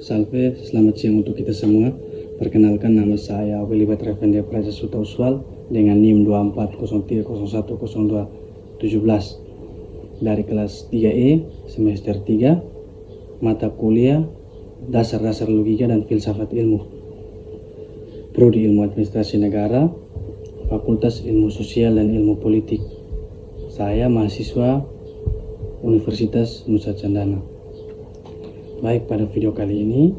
Salve, selamat siang untuk kita semua. Perkenalkan, nama saya Wilibert Revendia Praja Suta Uswal dengan NIM 2403010217 dari kelas 3E semester 3 mata kuliah Dasar-Dasar Logika dan Filsafat Ilmu, Prodi Ilmu Administrasi Negara, Fakultas Ilmu Sosial dan Ilmu Politik. Saya mahasiswa Universitas Nusa Cendana. Baik, pada video kali ini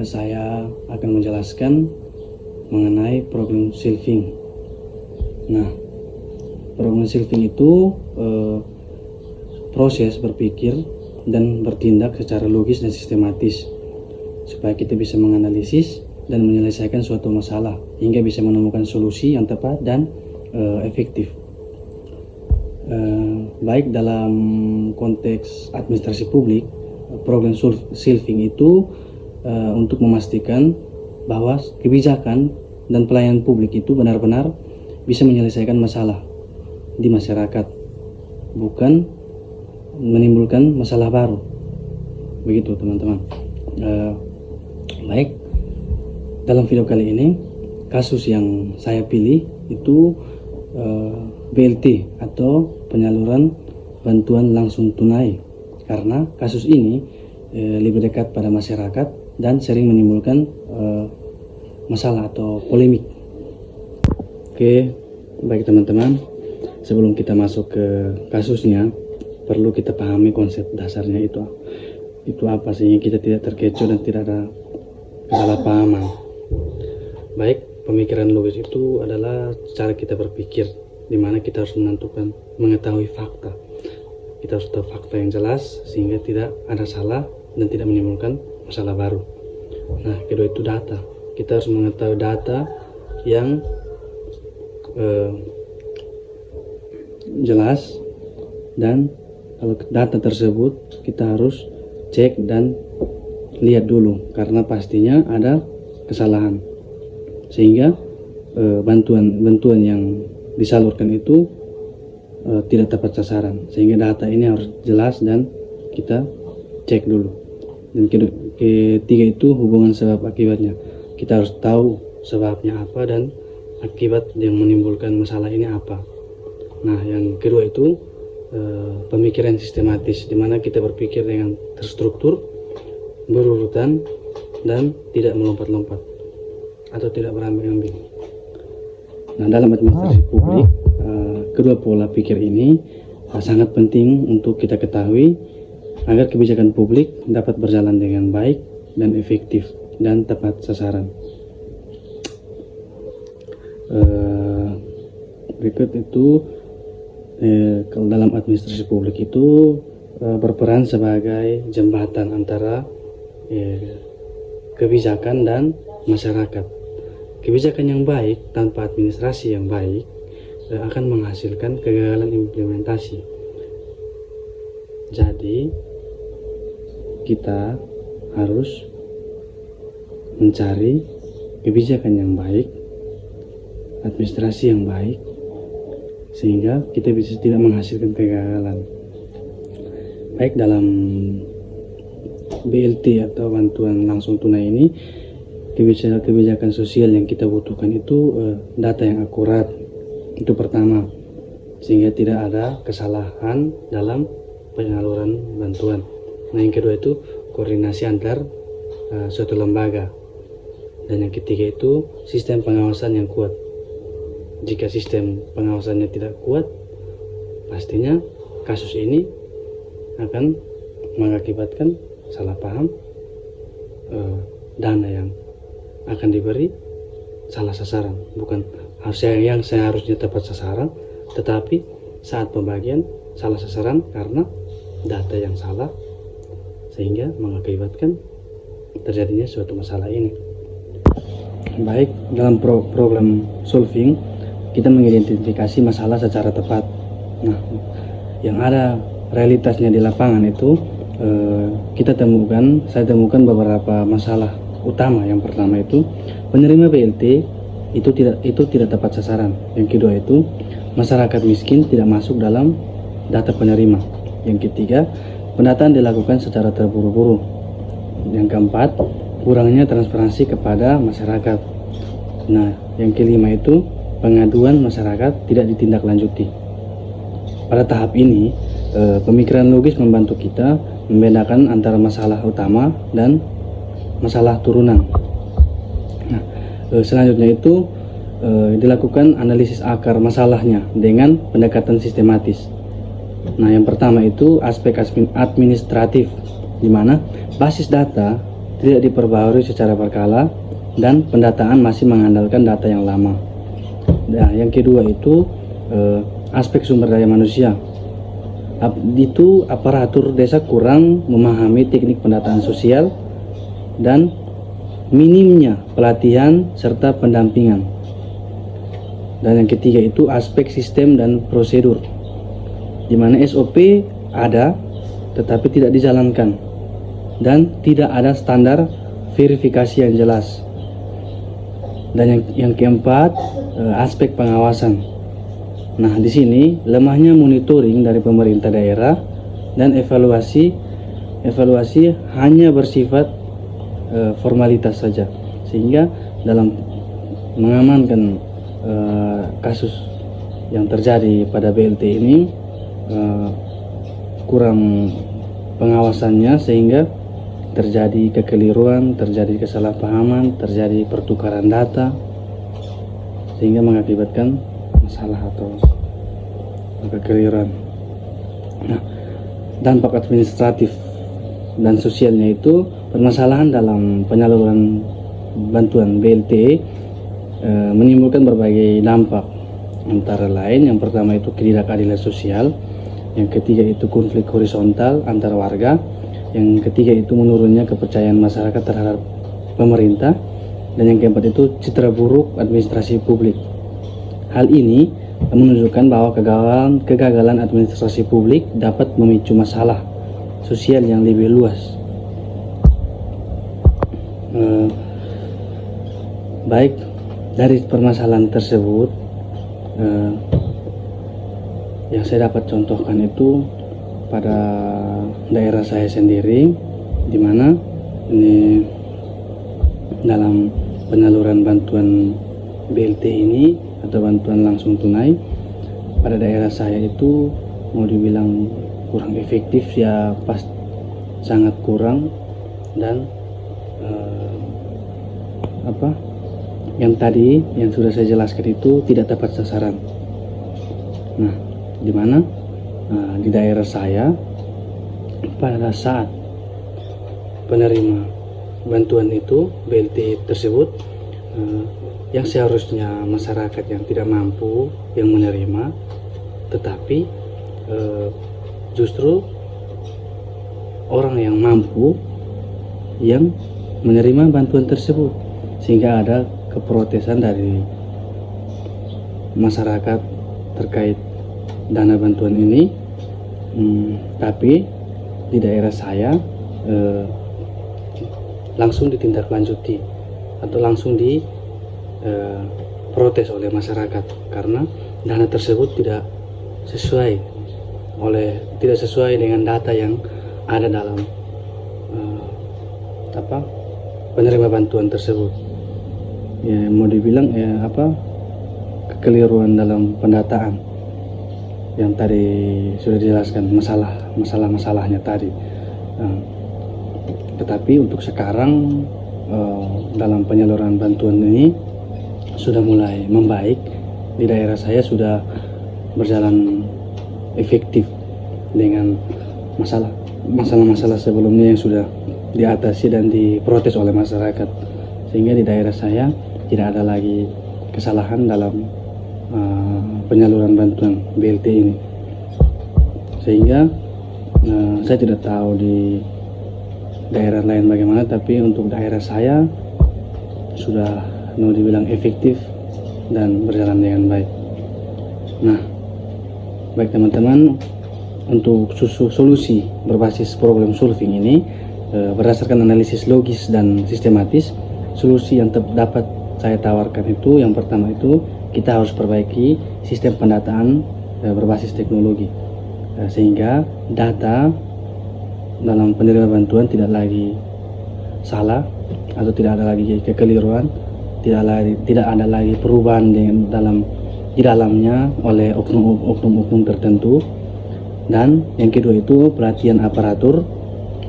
saya akan menjelaskan mengenai problem solving. Nah, problem solving itu proses berpikir dan bertindak secara logis dan sistematis supaya kita bisa menganalisis dan menyelesaikan suatu masalah hingga bisa menemukan solusi yang tepat dan efektif. Baik dalam konteks administrasi publik, problem solving itu untuk memastikan bahwa kebijakan dan pelayanan publik itu benar-benar bisa menyelesaikan masalah di masyarakat, bukan menimbulkan masalah baru. Begitu teman-teman. Baik, dalam video kali ini kasus yang saya pilih itu BLT atau penyaluran bantuan langsung tunai, karena kasus ini lebih dekat pada masyarakat dan sering menimbulkan masalah atau polemik. Oke, baik teman-teman, sebelum kita masuk ke kasusnya, perlu kita pahami konsep dasarnya itu apa, sehingga kita tidak terkecoh dan tidak ada kesalahpahaman. Baik, pemikiran logis itu adalah cara kita berpikir, di mana kita harus mengetahui fakta. Kita harus tahu fakta yang jelas sehingga tidak ada salah dan tidak menimbulkan masalah baru. Nah, kedua itu data. Kita harus mengetahui data yang jelas, dan kalau data tersebut kita harus cek dan lihat dulu, karena pastinya ada kesalahan sehingga bantuan yang disalurkan itu tidak tepat sasaran, sehingga data ini harus jelas dan kita cek dulu. Dan ketiga itu hubungan sebab akibatnya. Kita harus tahu sebabnya apa dan akibat yang menimbulkan masalah ini apa. Nah, yang kedua itu pemikiran sistematis, di mana kita berpikir dengan terstruktur, berurutan, dan tidak melompat-lompat atau tidak berambil-ambil. Nah, dalam administrasi publik, kedua pola pikir ini sangat penting untuk kita ketahui agar kebijakan publik dapat berjalan dengan baik dan efektif dan tepat sasaran. Berikut itu kalau dalam administrasi publik itu berperan sebagai jembatan antara kebijakan dan masyarakat. Kebijakan yang baik tanpa administrasi yang baik akan menghasilkan kegagalan implementasi. Jadi kita harus mencari kebijakan yang baik, administrasi yang baik, sehingga kita bisa tidak menghasilkan kegagalan. Baik, dalam BLT atau bantuan langsung tunai ini, kebijakan sosial yang kita butuhkan itu data yang akurat, itu pertama, sehingga tidak ada kesalahan dalam penyaluran bantuan. Nah, yang kedua itu koordinasi antar suatu lembaga, dan yang ketiga itu sistem pengawasan yang kuat. Jika sistem pengawasannya tidak kuat, pastinya kasus ini akan mengakibatkan salah paham, dana yang akan diberi salah sasaran, bukan yang seharusnya tepat sasaran, tetapi saat pembagian salah sasaran karena data yang salah, sehingga mengakibatkan terjadinya suatu masalah ini. Baik, dalam problem solving kita mengidentifikasi masalah secara tepat. Nah, yang ada realitasnya di lapangan itu saya temukan beberapa masalah utama. Yang pertama itu penerima BLT itu tidak tepat sasaran. Yang kedua itu masyarakat miskin tidak masuk dalam data penerima. Yang ketiga, pendataan dilakukan secara terburu-buru. Yang keempat, kurangnya transparansi kepada masyarakat. Nah, yang kelima itu pengaduan masyarakat tidak ditindaklanjuti. Pada tahap ini, pemikiran logis membantu kita membedakan antara masalah utama dan masalah turunan. Nah, selanjutnya itu dilakukan analisis akar masalahnya dengan pendekatan sistematis. Nah, yang pertama itu aspek administratif, di mana basis data tidak diperbarui secara berkala dan pendataan masih mengandalkan data yang lama. Nah, yang kedua itu aspek sumber daya manusia. Itu aparatur desa kurang memahami teknik pendataan sosial dan minimnya pelatihan serta pendampingan. Dan yang ketiga itu aspek sistem dan prosedur, di mana SOP ada tetapi tidak dijalankan dan tidak ada standar verifikasi yang jelas. Dan yang keempat, aspek pengawasan. Nah, di sini lemahnya monitoring dari pemerintah daerah dan evaluasi hanya bersifat formalitas saja, sehingga dalam mengamankan kasus yang terjadi pada BLT ini kurang pengawasannya, sehingga terjadi kekeliruan, terjadi kesalahpahaman, terjadi pertukaran data, sehingga mengakibatkan masalah atau kekeliruan. Nah, dampak administratif dan sosialnya itu permasalahan dalam penyaluran bantuan BLT menimbulkan berbagai dampak, antara lain yang pertama itu ketidakadilan sosial, yang ketiga itu konflik horizontal antar warga, yang ketiga itu menurunnya kepercayaan masyarakat terhadap pemerintah, dan yang keempat itu citra buruk administrasi publik. Hal ini menunjukkan bahwa kegagalan administrasi publik dapat memicu masalah sosial yang lebih luas. Baik dari permasalahan tersebut, yang saya dapat contohkan itu pada daerah saya sendiri, di mana ini dalam penyaluran bantuan BLT ini atau bantuan langsung tunai pada daerah saya itu mau dibilang kurang efektif ya, sangat kurang, dan yang tadi yang sudah saya jelaskan itu tidak tepat sasaran. Nah, di mana di daerah saya pada saat penerima bantuan itu BLT tersebut, yang seharusnya masyarakat yang tidak mampu yang menerima, tetapi justru orang yang mampu yang menerima bantuan tersebut, sehingga ada keprotesan dari masyarakat terkait dana bantuan ini. Tapi di daerah saya langsung ditindaklanjuti atau langsung diprotes oleh masyarakat, karena dana tersebut tidak sesuai dengan data yang ada dalam penerima bantuan tersebut. Ya, mau dibilang kekeliruan dalam pendataan yang tadi sudah dijelaskan, masalahnya tadi. Tetapi untuk sekarang dalam penyaluran bantuan ini sudah mulai membaik. Di daerah saya sudah berjalan efektif dengan masalah sebelumnya yang sudah diatasi dan diprotes oleh masyarakat, sehingga di daerah saya tidak ada lagi kesalahan dalam penyaluran bantuan BLT ini. Sehingga saya tidak tahu di daerah lain bagaimana, tapi untuk daerah saya sudah mau dibilang efektif dan berjalan dengan baik. Nah, baik teman-teman, untuk solusi berbasis problem solving ini berdasarkan analisis logis dan sistematis, solusi yang dapat saya tawarkan itu, yang pertama itu kita harus perbaiki sistem pendataan berbasis teknologi, sehingga data dalam penerima bantuan tidak lagi salah atau tidak ada lagi kekeliruan, tidak ada lagi perubahan di dalamnya oleh oknum-oknum tertentu. Dan yang kedua itu pelatihan aparatur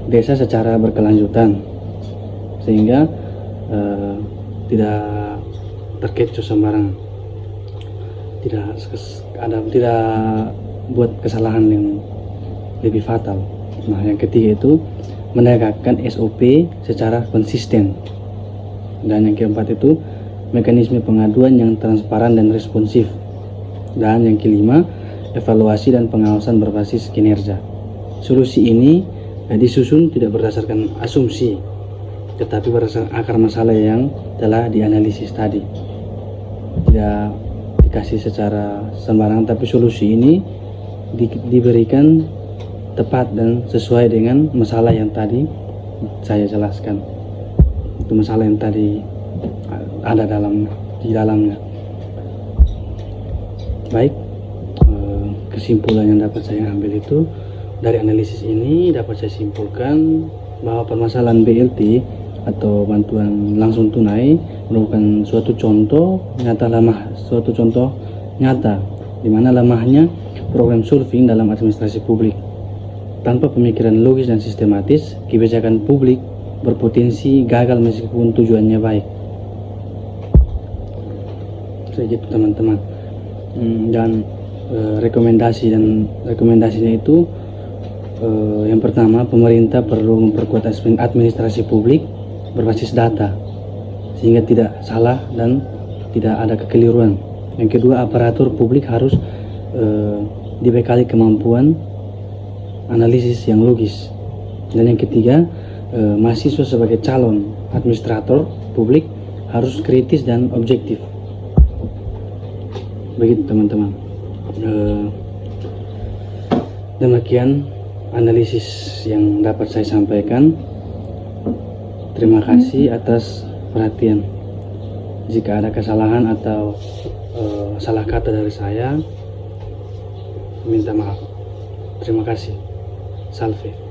desa secara berkelanjutan, sehingga tidak terkecoh sembarangan, tidak buat kesalahan yang lebih fatal. Nah, yang ketiga itu menegakkan SOP secara konsisten. Dan yang keempat itu mekanisme pengaduan yang transparan dan responsif. Dan yang kelima, evaluasi dan pengawasan berbasis kinerja. Solusi ini disusun tidak berdasarkan asumsi, tetapi berdasarkan akar masalah yang telah dianalisis tadi. Tidak dikasih secara sembarangan, tapi solusi ini diberikan tepat dan sesuai dengan masalah yang tadi saya jelaskan. Itu masalah yang tadi ada di dalamnya. Baik, kesimpulan yang dapat saya ambil itu dari analisis ini dapat saya simpulkan bahwa permasalahan BLT atau bantuan langsung tunai merupakan suatu contoh nyata di mana lemahnya program surfing dalam administrasi publik. Tanpa pemikiran logis dan sistematis, kebijakan publik berpotensi gagal meskipun tujuannya baik. Segitu teman-teman. Dan rekomendasinya itu yang pertama, pemerintah perlu memperkuat administrasi publik berbasis data sehingga tidak salah dan tidak ada kekeliruan. Yang kedua, aparatur publik harus dibekali kemampuan analisis yang logis. Dan yang ketiga, mahasiswa sebagai calon administrator publik harus kritis dan objektif. Begitu teman-teman. Demikian analisis yang dapat saya sampaikan. Terima kasih atas perhatian. Jika ada kesalahan atau salah kata dari saya, minta maaf. Terima kasih. Salve.